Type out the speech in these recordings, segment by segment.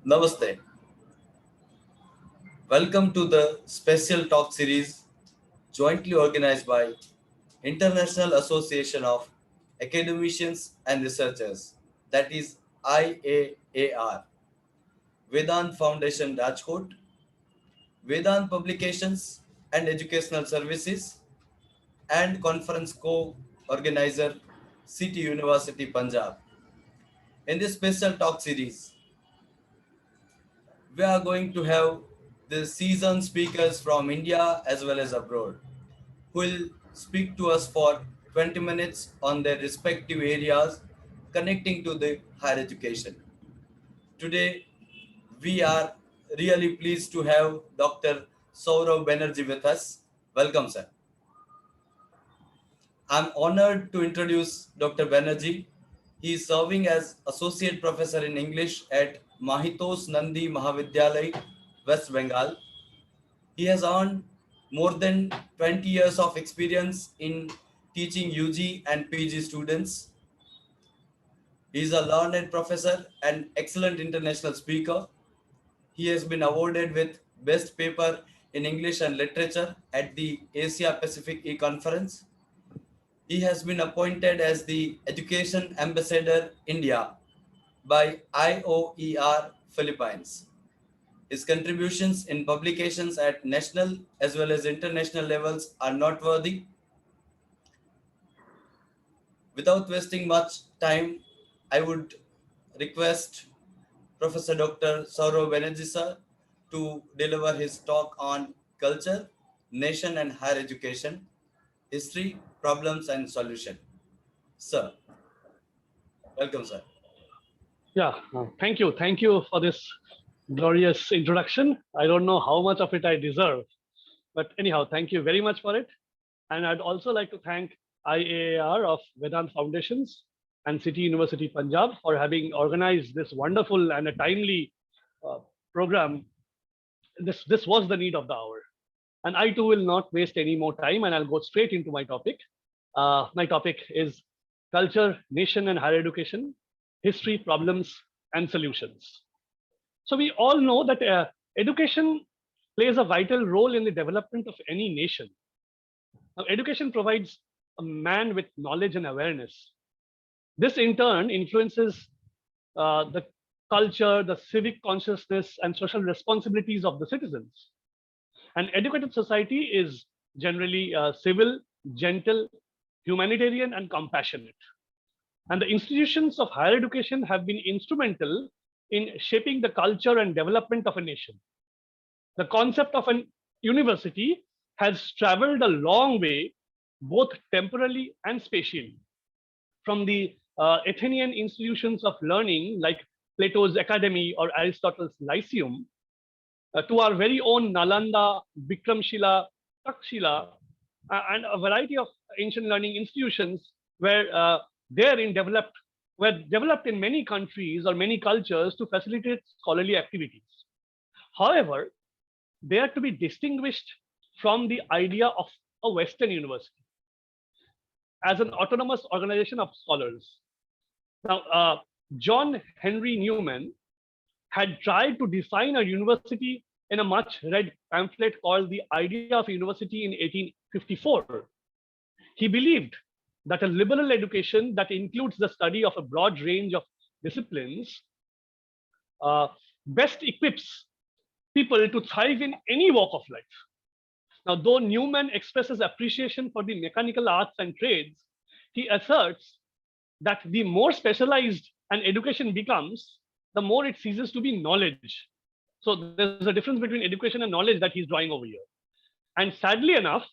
Namaste. Welcome to the special talk series jointly organized by International Association of Academicians and Researchers, that is IAAR, Vedant Foundation Rajkot, Vedant Publications and Educational Services, and conference co-organizer City University Punjab. In this special talk series, we are going to have the seasoned speakers from India as well as abroad who will speak to us for 20 minutes on their respective areas connecting to the higher education. Today, we are really pleased to have Dr. Saurav Banerjee with us. Welcome, sir. I'm honored to introduce Dr. Banerjee. He is serving as Associate Professor in English at Mahitos Nandi Mahavidyalay, West Bengal. He has earned more than 20 years of experience in teaching UG and PG students. He is a learned professor and excellent international speaker. He has been awarded with Best Paper in English and Literature at the Asia Pacific E-Conference. He has been appointed as the Education Ambassador India by IOER Philippines. His contributions in publications at national as well as international levels are noteworthy. Without wasting much time, I would request Professor Dr. Saurav Banerjee sir to deliver his talk on culture, nation and higher education, history, problems and solution. Sir, welcome sir. Yeah, thank you. Thank you for this glorious introduction. I don't know how much of it I deserve, but anyhow, thank you very much for it. And I'd also like to thank IAAR of Vedant Foundations and City University Punjab for having organized this wonderful and a timely program. This was the need of the hour. And I too will not waste any more time and I'll go straight into my topic. My topic is culture, nation and higher education, history, problems and solutions. So we all know that education plays a vital role in the development of any nation. Now, education provides a man with knowledge and awareness. This in turn influences the culture, the civic consciousness and social responsibilities of the citizens. An educated society is generally civil, gentle, humanitarian and compassionate. And the institutions of higher education have been instrumental in shaping the culture and development of a nation. The concept of an university has traveled a long way, both temporally and spatially. From the Athenian institutions of learning like Plato's Academy or Aristotle's Lyceum, to our very own Nalanda, Bikramshila, Takshila, and a variety of ancient learning institutions where were developed in many countries or many cultures to facilitate scholarly activities. However, they are to be distinguished from the idea of a Western university as an autonomous organization of scholars. Now, John Henry Newman had tried to define a university in a much read pamphlet called The Idea of University in 1854. He believed that a liberal education that includes the study of a broad range of disciplines best equips people to thrive in any walk of life. Now, though Newman expresses appreciation for the mechanical arts and trades, he asserts that the more specialized an education becomes, the more it ceases to be knowledge. So there's a difference between education and knowledge that he's drawing over here. And sadly enough,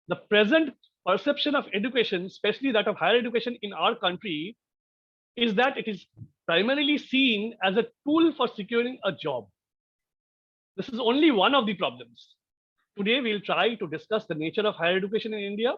the present perception of education, especially that of higher education in our country, is that it is primarily seen as a tool for securing a job. This is only one of the problems. Today, we'll try to discuss the nature of higher education in India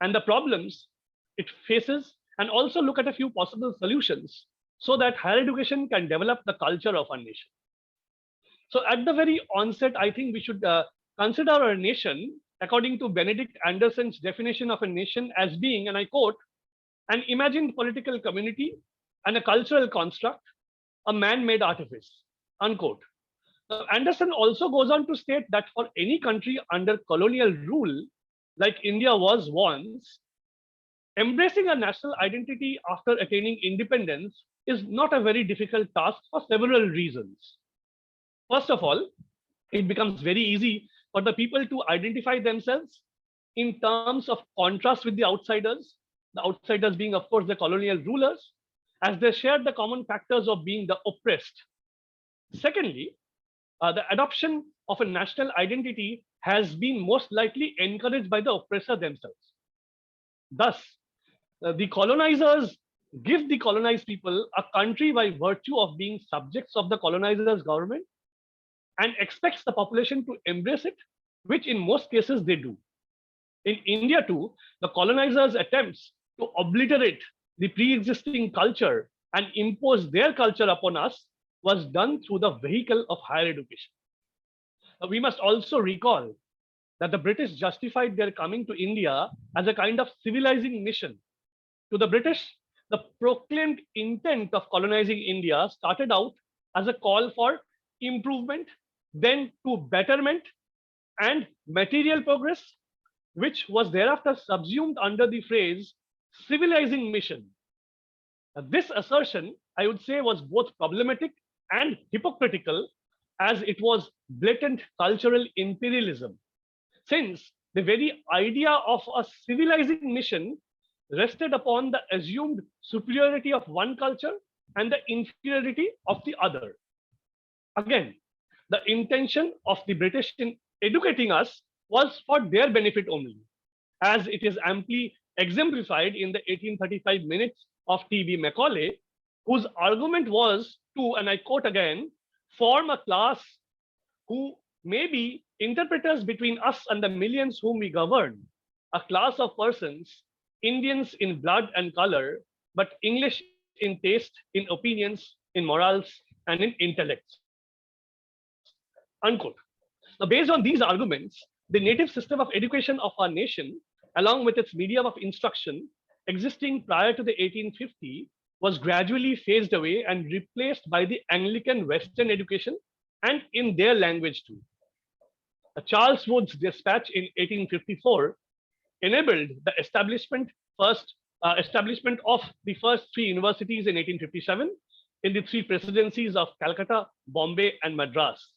and the problems it faces, and also look at a few possible solutions so that higher education can develop the culture of our nation. So at the very onset, I think we should consider our nation according to Benedict Anderson's definition of a nation as being, and I quote, an imagined political community and a cultural construct, a man-made artifice. unquote. Anderson also goes on to state that for any country under colonial rule, like India was once, embracing a national identity after attaining independence is not a very difficult task for several reasons. First of all, it becomes very easy for the people to identify themselves in terms of contrast with the outsiders being, of course, the colonial rulers, as they share the common factors of being the oppressed. Secondly, the adoption of a national identity has been most likely encouraged by the oppressor themselves. Thus, the colonizers give the colonized people a country by virtue of being subjects of the colonizer's government and expects the population to embrace it, which in most cases they do. In India too, the colonizers' attempts to obliterate the pre-existing culture and impose their culture upon us was done through the vehicle of higher education. We must also recall that the British justified their coming to India as a kind of civilizing mission. To the British, the proclaimed intent of colonizing India started out as a call for improvement, then to betterment and material progress, which was thereafter subsumed under the phrase civilizing mission. This assertion, I would say, was both problematic and hypocritical, as it was blatant cultural imperialism, since the very idea of a civilizing mission rested upon the assumed superiority of one culture and the inferiority of the other. Again, the intention of the British in educating us was for their benefit only, as it is amply exemplified in the 1835 minutes of T.B. Macaulay, whose argument was to, and I quote again, form a class who may be interpreters between us and the millions whom we govern, a class of persons, Indians in blood and color, but English in taste, in opinions, in morals, and in intellects. Unquote. Now, based on these arguments, the native system of education of our nation, along with its medium of instruction existing prior to the 1850, was gradually phased away and replaced by the Anglican Western education, and in their language too. Charles Wood's dispatch in 1854 enabled the establishment of the first three universities in 1857 in the three presidencies of Calcutta, Bombay, and Madras.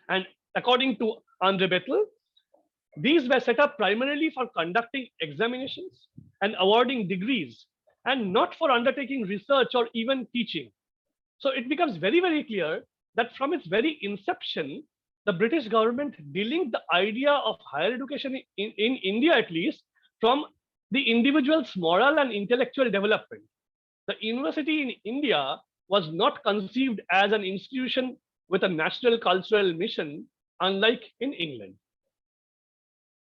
And according to Andre Bethel, these were set up primarily for conducting examinations and awarding degrees, and not for undertaking research or even teaching. So it becomes very, very clear that from its very inception, the British government delinked the idea of higher education in India, at least, from the individual's moral and intellectual development. The university in India was not conceived as an institution with a national cultural mission, unlike in England.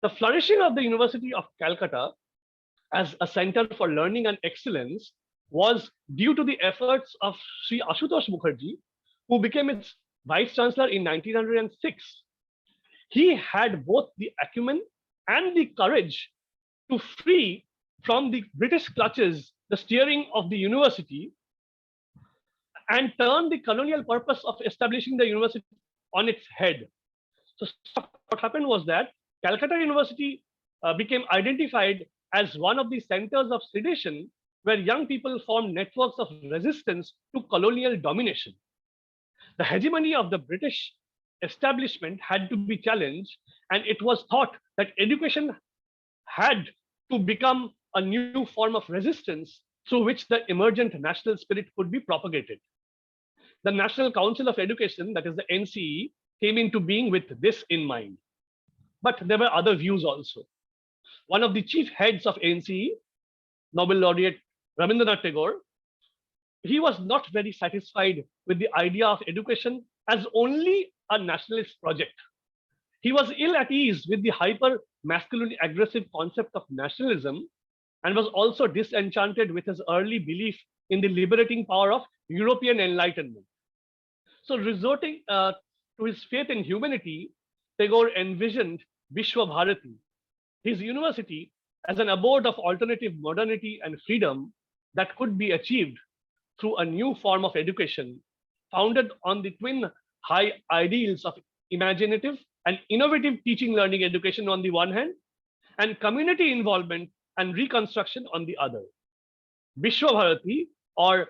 The flourishing of the University of Calcutta as a center for learning and excellence was due to the efforts of Sri Ashutosh Mukherjee, who became its vice chancellor in 1906. He had both the acumen and the courage to free from the British clutches the steering of the university and turn the colonial purpose of establishing the university on its head. So what happened was that Calcutta University became identified as one of the centers of sedition, where young people formed networks of resistance to colonial domination. The hegemony of the British establishment had to be challenged, and it was thought that education had to become a new form of resistance through which the emergent national spirit could be propagated. The National Council of Education, that is the NCE, came into being with this in mind. But there were other views also. One of the chief heads of NCE, Nobel laureate Rabindranath Tagore, he was not very satisfied with the idea of education as only a nationalist project. He was ill at ease with the hyper masculine aggressive concept of nationalism, and was also disenchanted with his early belief in the liberating power of European enlightenment. So resorting to his faith in humanity, Tagore envisioned Vishwa Bharati, his university, as an abode of alternative modernity and freedom that could be achieved through a new form of education, founded on the twin high ideals of imaginative and innovative teaching, learning, education on the one hand, and community involvement and reconstruction on the other. Vishwa Bharati, or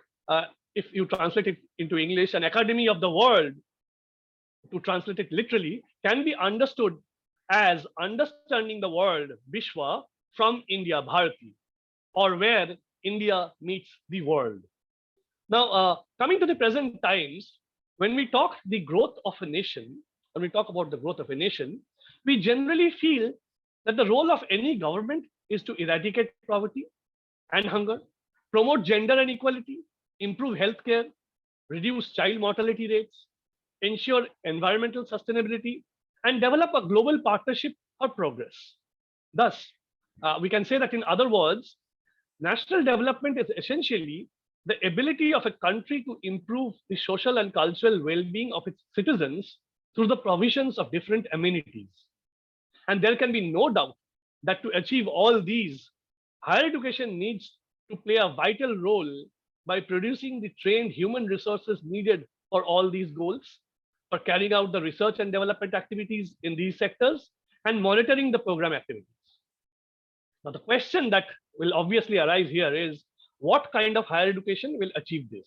if you translate it into English, an academy of the world, to translate it literally, can be understood as understanding the world, Vishwa, from India, Bharati, or where India meets the world. Now, coming to the present times, when we talk the growth of a nation, when we talk about the growth of a nation, we generally feel that the role of any government is to eradicate poverty and hunger, promote gender inequality, improve healthcare, reduce child mortality rates, ensure environmental sustainability, and develop a global partnership for progress. Thus, we can say that in other words, national development is essentially the ability of a country to improve the social and cultural well-being of its citizens through the provisions of different amenities. And there can be no doubt that to achieve all these, higher education needs to play a vital role by producing the trained human resources needed for all these goals, for carrying out the research and development activities in these sectors, and monitoring the program activities. Now, the question that will obviously arise here is, what kind of higher education will achieve this?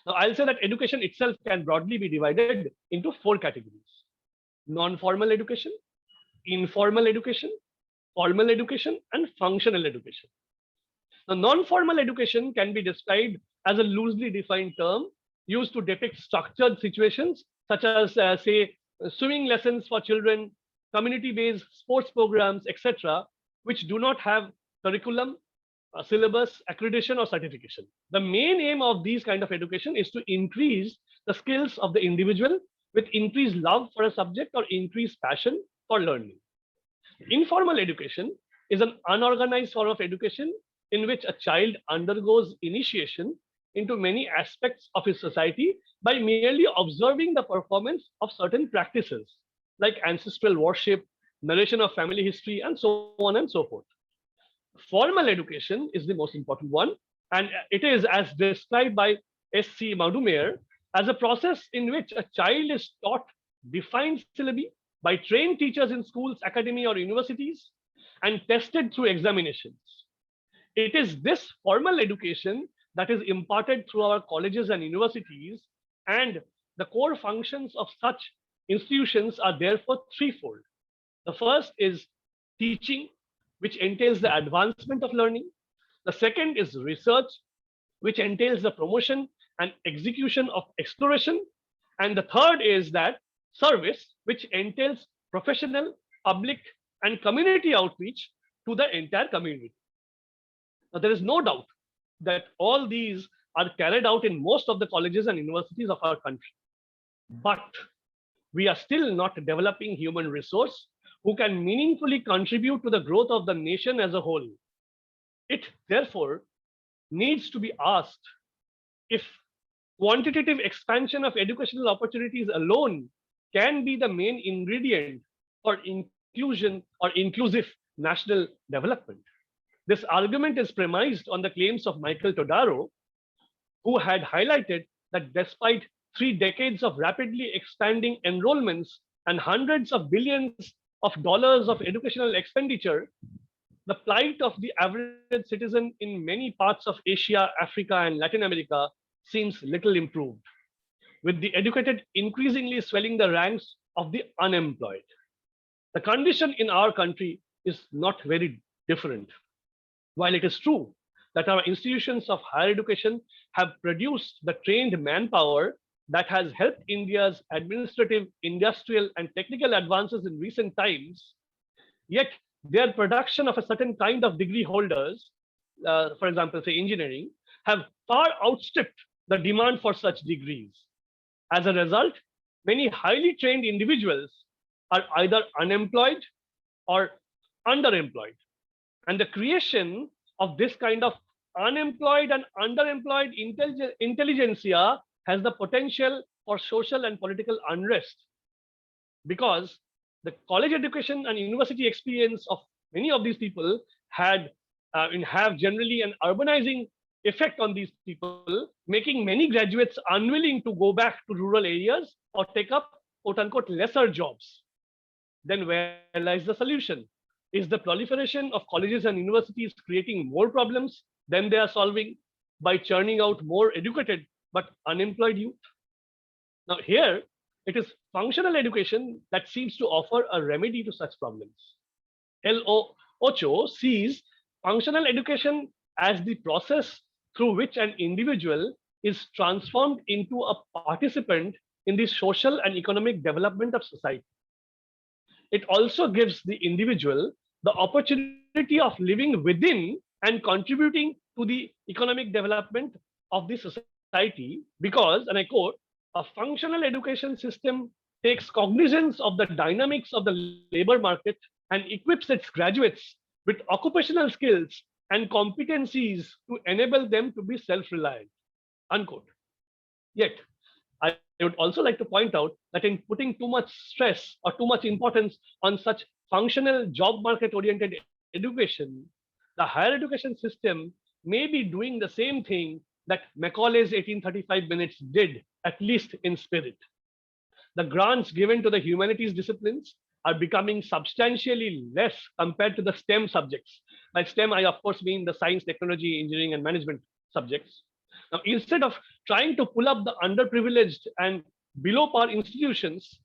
Now, I'll say that education itself can broadly be divided into 4 categories: non-formal education, informal education, formal education, and functional education. Now, non-formal education can be described as a loosely defined term used to depict structured situations such as, say, swimming lessons for children, community-based sports programs, etc., which do not have curriculum, syllabus, accreditation, or certification. The main aim of these kind of education is to increase the skills of the individual with increased love for a subject or increased passion for learning. Informal education is an unorganized form of education in which a child undergoes initiation into many aspects of his society by merely observing the performance of certain practices like ancestral worship, narration of family history, and so on and so forth. Formal education is the most important one, and it is, as described by S.C. Madhumer, as a process in which a child is taught defined syllabi by trained teachers in schools, academy, or universities, and tested through examinations. It is this formal education that is imparted through our colleges and universities, and the core functions of such institutions are therefore threefold. The first is teaching, which entails the advancement of learning. The second is research, which entails the promotion and execution of exploration. And the third is that service, which entails professional, public, and community outreach to the entire community. Now, there is no doubt that all these are carried out in most of the colleges and universities of our country. But we are still not developing human resource who can meaningfully contribute to the growth of the nation as a whole. It therefore needs to be asked if quantitative expansion of educational opportunities alone can be the main ingredient for inclusion or inclusive national development. This argument is premised on the claims of Michael Todaro, who had highlighted that despite 3 decades of rapidly expanding enrollments and hundreds of billions of dollars of educational expenditure, the plight of the average citizen in many parts of Asia, Africa, and Latin America seems little improved, with the educated increasingly swelling the ranks of the unemployed. The condition in our country is not very different. While it is true that our institutions of higher education have produced the trained manpower that has helped India's administrative, industrial, and technical advances in recent times, yet their production of a certain kind of degree holders, for example, say engineering, have far outstripped the demand for such degrees. As a result, many highly trained individuals are either unemployed or underemployed. And the creation of this kind of unemployed and underemployed intelligentsia has the potential for social and political unrest, because the college education and university experience of many of these people have generally an urbanizing effect on these people, making many graduates unwilling to go back to rural areas or take up quote unquote lesser jobs. Then where lies the solution? Is the proliferation of colleges and universities creating more problems than they are solving by churning out more educated but unemployed youth? Now, here it is functional education that seems to offer a remedy to such problems. L.O. Ocho sees functional education as the process through which an individual is transformed into a participant in the social and economic development of society. It also gives the individual the opportunity of living within and contributing to the economic development of the society because, and I quote, a functional education system takes cognizance of the dynamics of the labor market and equips its graduates with occupational skills and competencies to enable them to be self-reliant, unquote. Yet, I would also like to point out that in putting too much stress or too much importance on such functional job market oriented education, the higher education system may be doing the same thing that Macaulay's 1835 minutes did, at least in spirit. The grants given to the humanities disciplines are becoming substantially less compared to the STEM subjects. By STEM, I of course mean the science, technology, engineering, and management subjects. Now, instead of trying to pull up the underprivileged and below par institutions,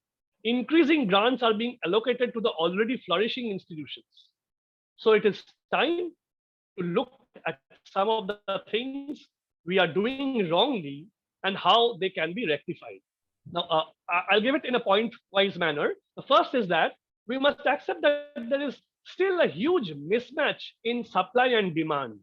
increasing grants are being allocated to the already flourishing institutions. So it is time to look at some of the things we are doing wrongly and how they can be rectified. Now, I'll give it in a point-wise manner. The first is that we must accept that there is still a huge mismatch in supply and demand.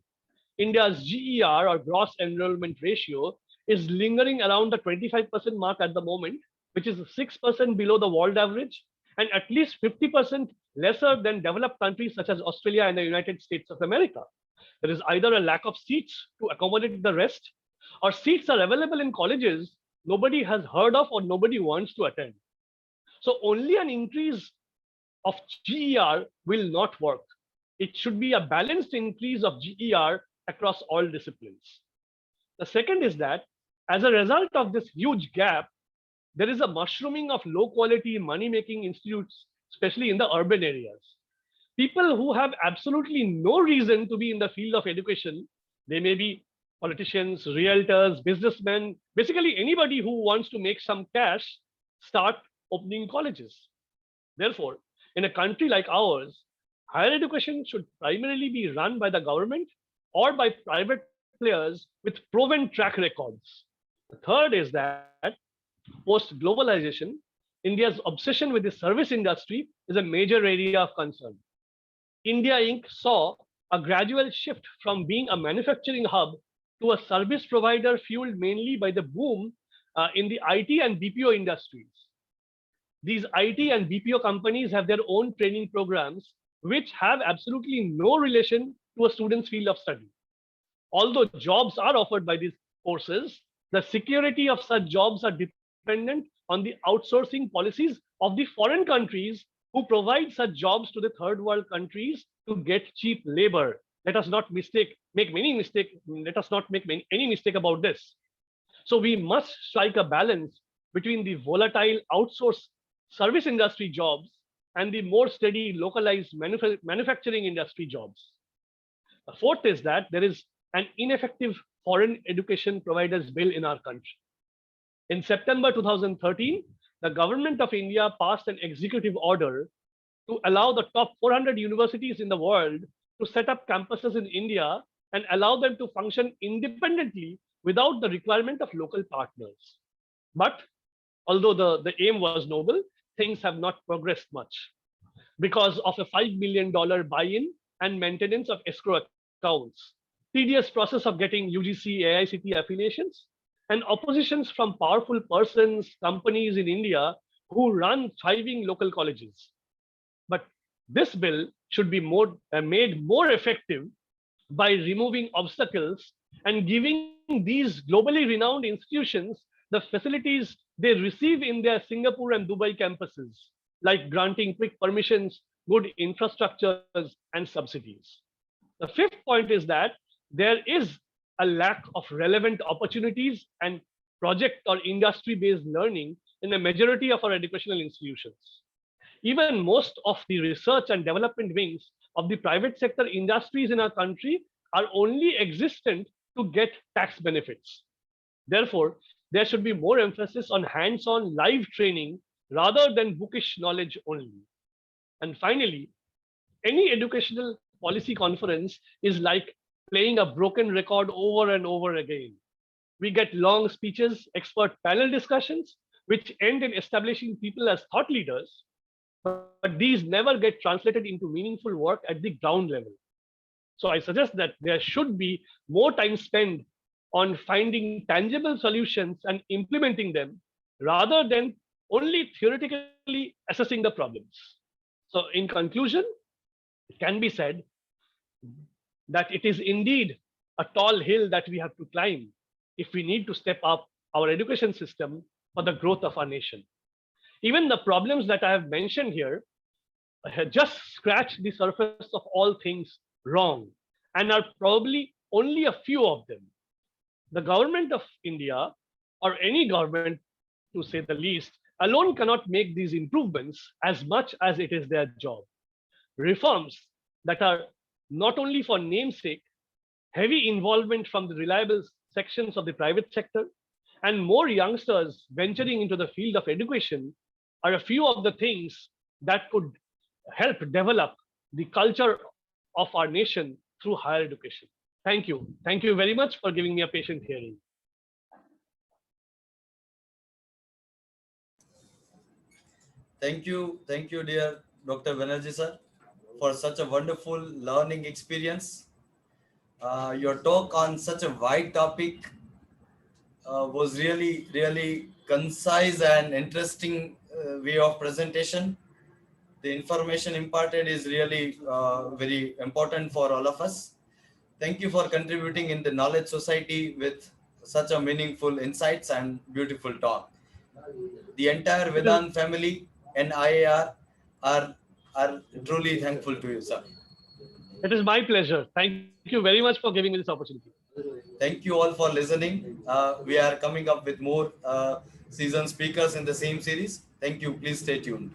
India's GER or gross enrollment ratio is lingering around the 25% mark at the moment, which is 6% below the world average and at least 50% lesser than developed countries such as Australia and the United States of America. There is either a lack of seats to accommodate the rest, or seats are available in colleges nobody has heard of or nobody wants to attend. So only an increase of GER will not work. It should be a balanced increase of GER across all disciplines. The second is that as a result of this huge gap, there is a mushrooming of low quality money-making institutes, especially in the urban areas. People who have absolutely no reason to be in the field of education, they may be politicians, realtors, businessmen, basically anybody who wants to make some cash, start opening colleges. Therefore, in a country like ours, higher education should primarily be run by the government or by private players with proven track records. The third is that post-globalization, India's obsession with the service industry is a major area of concern. India Inc. saw a gradual shift from being a manufacturing hub to a service provider fueled mainly by the boom in the IT and BPO industries. These IT and BPO companies have their own training programs, which have absolutely no relation to a student's field of study. Although jobs are offered by these courses, the security of such jobs are dependent on the outsourcing policies of the foreign countries who provide such jobs to the third world countries to get cheap labor. Let us not make any mistake about this. So we must strike a balance between the volatile outsourced service industry jobs and the more steady localized manufacturing industry jobs. The fourth is that there is an ineffective foreign education providers bill in our country. In September 2013, the government of India passed an executive order to allow the top 400 universities in the world to set up campuses in India and allow them to function independently without the requirement of local partners. But although the aim was noble, things have not progressed much because of a $5 million buy-in and maintenance of escrow accounts, tedious process of getting UGC, AICTE affiliations, and oppositions from powerful persons, companies in India who run thriving local colleges. But this bill should be made more effective by removing obstacles and giving these globally renowned institutions the facilities they receive in their Singapore and Dubai campuses, like granting quick permissions, good infrastructures, and subsidies. The fifth point is that there is a lack of relevant opportunities and project or industry-based learning in the majority of our educational institutions. Even most of the research and development wings of the private sector industries in our country are only existent to get tax benefits. Therefore, there should be more emphasis on hands-on live training rather than bookish knowledge only. And finally, any educational policy conference is like playing a broken record over and over again. We get long speeches, expert panel discussions, which end in establishing people as thought leaders, but these never get translated into meaningful work at the ground level. So I suggest that there should be more time spent on finding tangible solutions and implementing them rather than only theoretically assessing the problems. So in conclusion, it can be said that it is indeed a tall hill that we have to climb if we need to step up our education system for the growth of our nation. Even the problems that I have mentioned here just scratch the surface of all things wrong and are probably only a few of them. The government of India, or any government to say the least, alone cannot make these improvements as much as it is their job. Reforms that are not only for namesake, heavy involvement from the reliable sections of the private sector, and more youngsters venturing into the field of education are a few of the things that could help develop the culture of our nation through higher education. Thank you. Thank you very much for giving me a patient hearing. Thank you, dear Dr. Banerjee sir, for such a wonderful learning experience. Your talk on such a wide topic was really concise and interesting way of presentation. The information imparted is really very important for all of us. Thank you for contributing in the Knowledge Society with such a meaningful insights and beautiful talk. The entire Vedant family and IAR are truly thankful to you, sir. It is my pleasure. Thank you very much for giving me this opportunity. Thank you all for listening. We are coming up with more seasoned speakers in the same series. Thank you. Please stay tuned.